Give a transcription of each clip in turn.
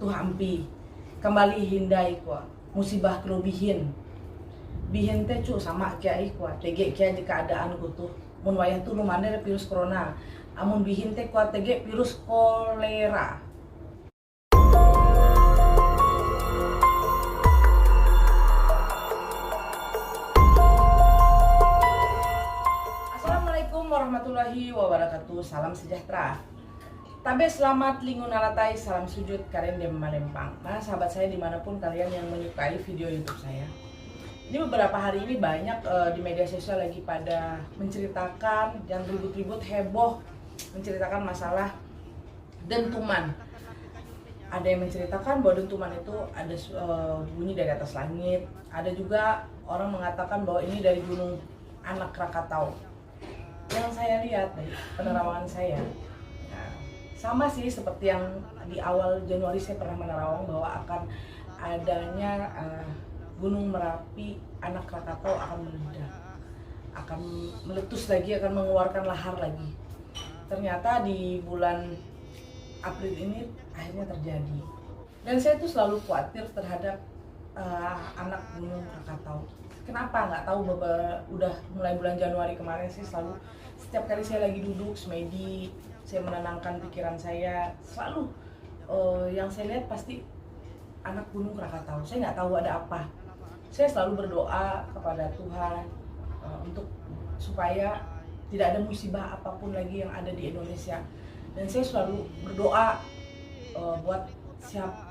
tuh ampi kembali hindai kuah musibah kelubihin bihin teh cu sama kiai kuah tege kiai di keadaan tuh mun wayah tuh lumane virus corona amun bihin teh kuah tege virus kolera. Assalamualaikum warahmatullahi wabarakatuh. Salam sejahtera. Tabe selamat lingun alatai, salam sujud kalian di Malempang. Nah sahabat saya dimanapun kalian yang menyukai video YouTube saya. Ini beberapa hari ini banyak di media sosial lagi pada menceritakan yang ribut-ribut heboh menceritakan masalah dentuman. Ada yang menceritakan bahwa dentuman itu ada bunyi dari atas langit. Ada juga orang mengatakan bahwa ini dari gunung anak Krakatau. Yang saya lihat dari penerawangan saya, nah, sama sih seperti yang di awal Januari saya pernah menerawang bahwa akan adanya Gunung Merapi anak Krakatau akan meledak, akan meletus lagi, akan mengeluarkan lahar lagi. Ternyata di bulan April ini akhirnya terjadi. Dan saya tuh selalu khawatir terhadap anak Gunung Krakatau. Kenapa? Nggak tahu, udah mulai bulan Januari kemarin sih selalu setiap kali saya lagi duduk semedi, saya menenangkan pikiran saya, selalu yang saya lihat pasti anak Gunung Krakatau. Saya nggak tahu ada apa. Saya selalu berdoa kepada Tuhan untuk supaya tidak ada musibah apapun lagi yang ada di Indonesia. Dan saya selalu berdoa buat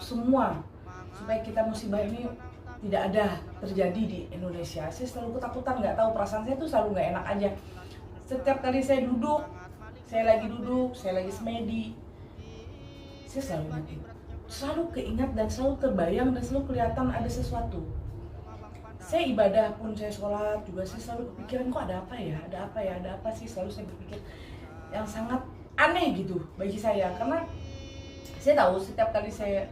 semua supaya kita musibah ini tidak ada terjadi di Indonesia. Saya selalu ketakutan, nggak tahu, perasaan saya tuh selalu nggak enak aja. Setiap kali saya duduk, saya lagi semedi, saya selalu ingat itu. Selalu keingat dan selalu terbayang dan selalu kelihatan ada sesuatu. Saya ibadah pun, saya sholat juga, saya selalu kepikiran kok ada apa sih, selalu saya berpikir yang sangat aneh gitu bagi saya. Karena saya tahu setiap kali saya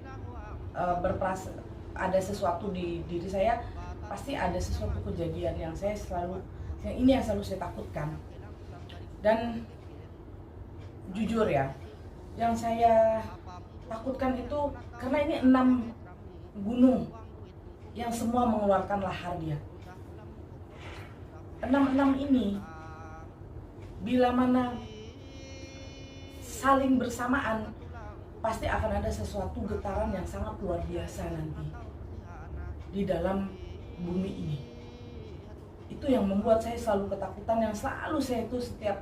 ada sesuatu di diri saya, pasti ada sesuatu kejadian yang selalu saya takutkan. Dan jujur ya, yang saya takutkan itu karena ini 6 gunung yang semua mengeluarkan lahar dia. 6 ini bila mana saling bersamaan, pasti akan ada sesuatu getaran yang sangat luar biasa nanti di dalam bumi ini. Itu yang membuat saya selalu ketakutan, yang selalu saya itu setiap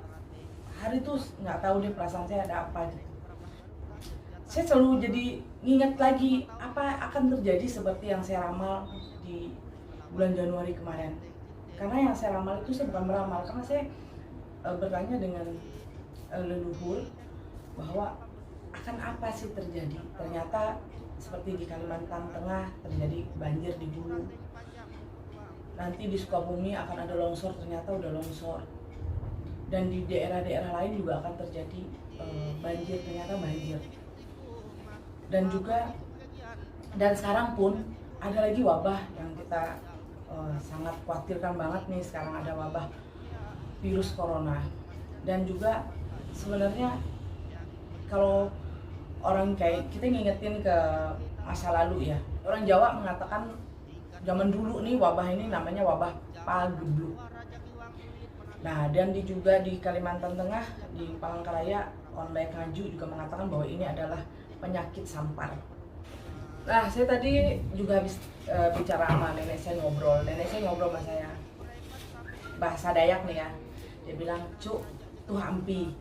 hari tuh nggak tahu deh perasaan saya ada apa gitu. Saya selalu jadi nginget lagi apa akan terjadi seperti yang saya ramal di bulan Januari kemarin. Karena yang saya ramal itu saya bukan meramal, karena saya bertanya dengan leluhur bahwa akan apa sih terjadi. Ternyata seperti di Kalimantan Tengah terjadi banjir di Hulu. Nanti di Sukabumi akan ada longsor, ternyata udah longsor. Dan di daerah-daerah lain juga akan terjadi banjir, ternyata banjir. Dan sekarang pun ada lagi wabah yang kita sangat khawatirkan banget nih. Sekarang ada wabah virus corona. Dan juga sebenarnya kalau orang kayak kita ngingetin ke masa lalu ya, orang Jawa mengatakan zaman dulu nih wabah ini namanya wabah pagebluk. Nah, dan juga di Kalimantan Tengah, di Palangkaraya, Onlay Kaju juga mengatakan bahwa ini adalah penyakit sampar. Nah, saya tadi juga habis bicara sama nenek saya ngobrol sama saya, bahasa Dayak nih ya. Dia bilang, "Cuk, tuh ampi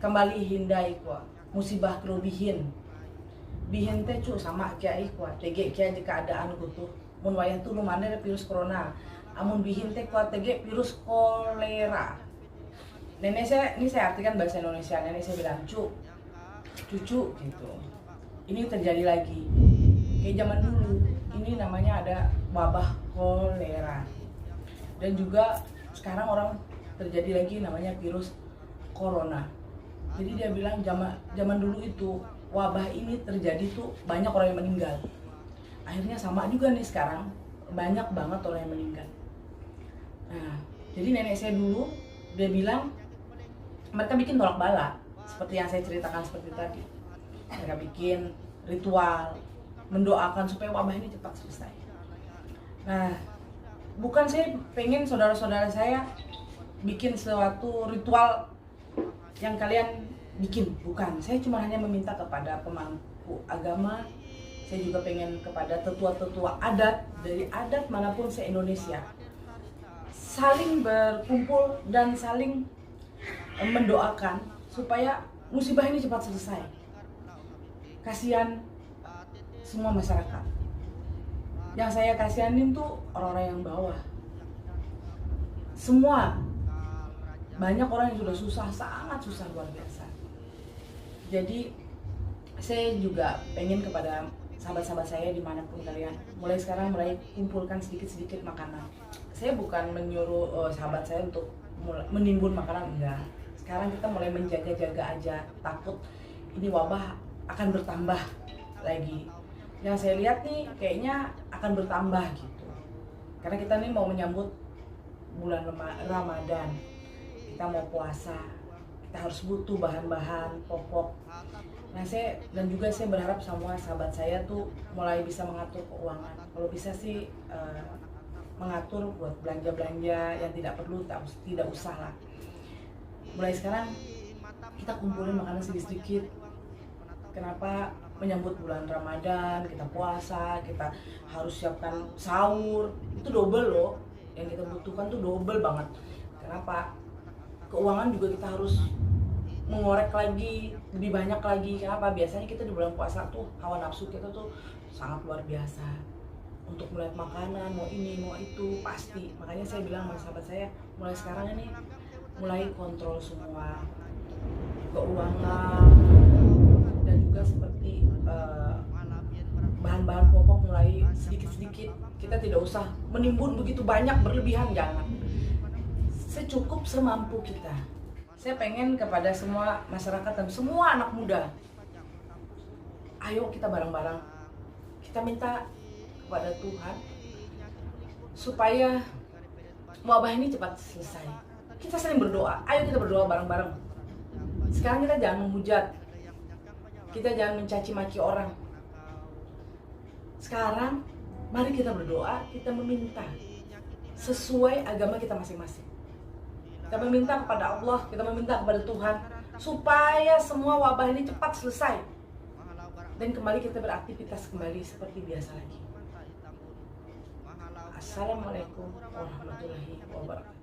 kembali hindai kuah musibah kelubihin bihin teh cu sama kiai kuah tege kiai di keadaan tuh mun wayah tuh lumane virus corona amun bihin teh kuah tege virus kolera." Nenek saya, ini saya artikan bahasa Indonesia, nenek saya bilang, cucu gitu, ini terjadi lagi kayak zaman dulu. Ini namanya ada wabah kolera. Dan juga sekarang orang terjadi lagi namanya virus corona. Jadi dia bilang zaman dulu itu wabah ini terjadi tuh banyak orang yang meninggal. Akhirnya sama juga nih sekarang, banyak banget orang yang meninggal. Nah, jadi nenek saya dulu dia bilang mereka bikin tolak bala seperti yang saya ceritakan seperti tadi. Mereka bikin ritual, mendoakan supaya wabah ini cepat selesai. Nah, bukan saya pengen saudara-saudara saya bikin suatu ritual yang kalian bikin, bukan. Saya cuma hanya meminta kepada pemangku agama. Saya juga pengen kepada tetua-tetua adat dari adat manapun se-Indonesia saling berkumpul dan saling mendoakan supaya musibah ini cepat selesai. Kasihan semua masyarakat. Yang saya kasihanin tuh orang-orang yang bawah. Semua, banyak orang yang sudah susah, sangat susah luar biasa. Jadi saya juga pengen kepada sahabat-sahabat saya dimanapun kalian, mulai sekarang mulai kumpulkan sedikit-sedikit makanan. Saya bukan menyuruh sahabat saya untuk menimbun makanan, enggak. Sekarang kita mulai menjaga-jaga aja, takut ini wabah akan bertambah lagi. Yang saya lihat nih kayaknya akan bertambah gitu. Karena kita nih mau menyambut bulan Ramadan, kita mau puasa, kita harus butuh bahan-bahan pokok. Nah, saya berharap semua sahabat saya tuh mulai bisa mengatur keuangan. Kalau bisa sih mengatur buat belanja-belanja yang tidak perlu, tidak usah lah. Mulai sekarang kita kumpulin makanan sedikit-sedikit. Kenapa? Menyambut bulan Ramadan, kita puasa, kita harus siapkan sahur. Itu double loh, yang kita butuhkan tuh double banget. Kenapa? Keuangan juga kita harus mengorek lagi, lebih banyak lagi. Kenapa? Biasanya kita di bulan puasa tuh hawa nafsu kita tuh sangat luar biasa untuk melihat makanan, mau ini, mau itu, pasti. Makanya saya bilang sama sahabat saya, mulai sekarang ini mulai kontrol semua keuangan, dan juga seperti bahan-bahan pokok mulai sedikit-sedikit. Kita tidak usah menimbun begitu banyak berlebihan, jangan. Secukup semampu kita. Saya pengen kepada semua masyarakat dan semua anak muda, ayo kita bareng-bareng, kita minta kepada Tuhan supaya wabah ini cepat selesai. Kita sering berdoa, ayo kita berdoa bareng-bareng. Sekarang kita jangan menghujat, kita jangan mencaci maki orang. Sekarang mari kita berdoa, kita meminta sesuai agama kita masing-masing. Kita meminta kepada Allah, kita meminta kepada Tuhan supaya semua wabah ini cepat selesai dan kembali kita beraktivitas kembali seperti biasa lagi. Assalamualaikum warahmatullahi wabarakatuh.